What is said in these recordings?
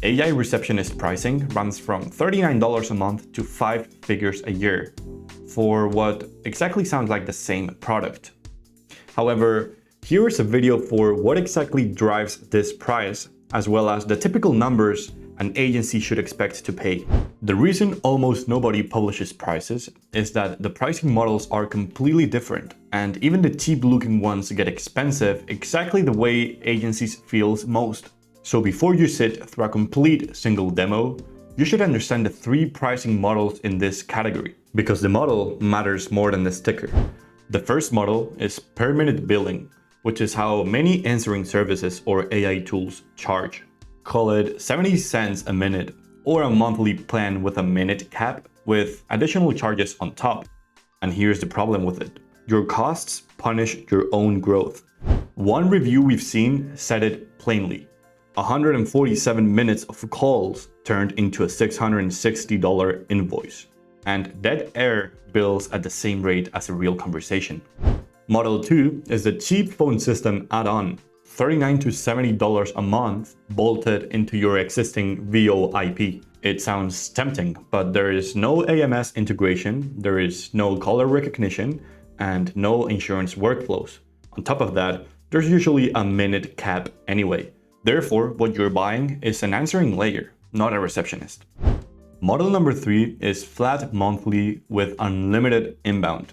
AI receptionist pricing runs from $39 a month to 5 figures a year for what exactly sounds like the same product. However, here is a video for what exactly drives this price, as well as the typical numbers an agency should expect to pay. The reason almost nobody publishes prices is that the pricing models are completely different, and even the cheap-looking ones get expensive exactly the way agencies feels most. So before you sit through a complete single demo, you should understand the 3 pricing models in this category, because the model matters more than the sticker. The first model is per minute billing, which is how many answering services or AI tools charge. Call it 70 cents a minute, or a monthly plan with a minute cap with additional charges on top. And here's the problem with it. Your costs punish your own growth. One review we've seen said it plainly. 147 minutes of calls turned into a $660 invoice, and dead air bills at the same rate as a real conversation. Model 2 is the cheap phone system add-on, $39 to $70 a month bolted into your existing VoIP. It sounds tempting, but there is no AMS integration, there is no caller recognition, and no insurance workflows. On top of that, there's usually a minute cap anyway. Therefore, what you're buying is an answering layer, not a receptionist. Model number 3 is flat monthly with unlimited inbound,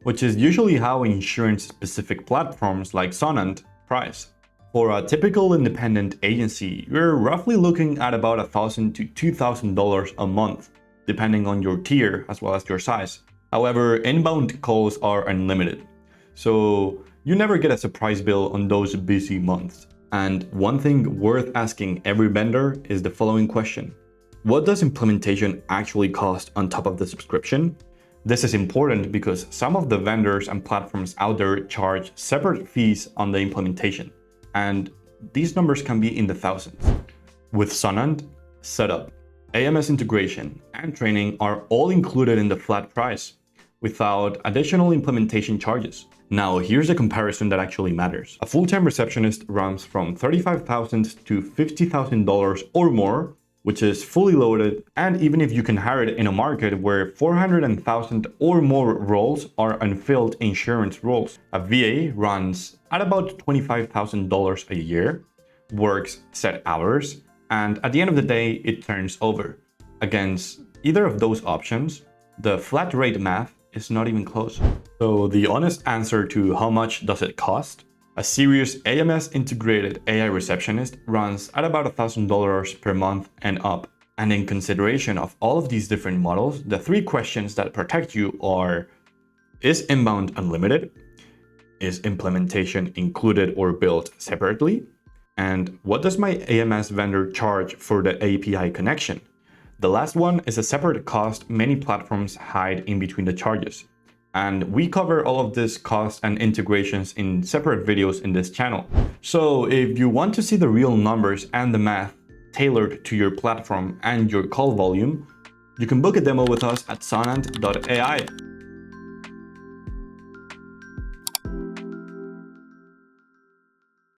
which is usually how insurance-specific platforms like Sonant price. For a typical independent agency, you're roughly looking at about $1,000 to $2,000 a month, depending on your tier as well as your size. However, inbound calls are unlimited, so you never get a surprise bill on those busy months. And one thing worth asking every vendor is the following question. What does implementation actually cost on top of the subscription? This is important because some of the vendors and platforms out there charge separate fees on the implementation, and these numbers can be in the thousands. With Sonant, setup, AMS integration, and training are all included in the flat price, without additional implementation charges. Now, here's a comparison that actually matters. A full-time receptionist runs from $35,000 to $50,000 or more, which is fully loaded, and even if you can hire it in a market where 400,000 or more roles are unfilled insurance roles. A VA runs at about $25,000 a year, works set hours, and at the end of the day, it turns over. Against either of those options, the flat rate math is not even close. So the honest answer to how much does it cost? A serious AMS integrated AI receptionist runs at about $1,000 per month and up. And in consideration of all of these different models, the 3 questions that protect you are: is inbound unlimited? Is implementation included or built separately? And what does my AMS vendor charge for the API connection? The last one is a separate cost many platforms hide in between the charges. And we cover all of this costs and integrations in separate videos in this channel. So if you want to see the real numbers and the math tailored to your platform and your call volume, you can book a demo with us at sonant.ai.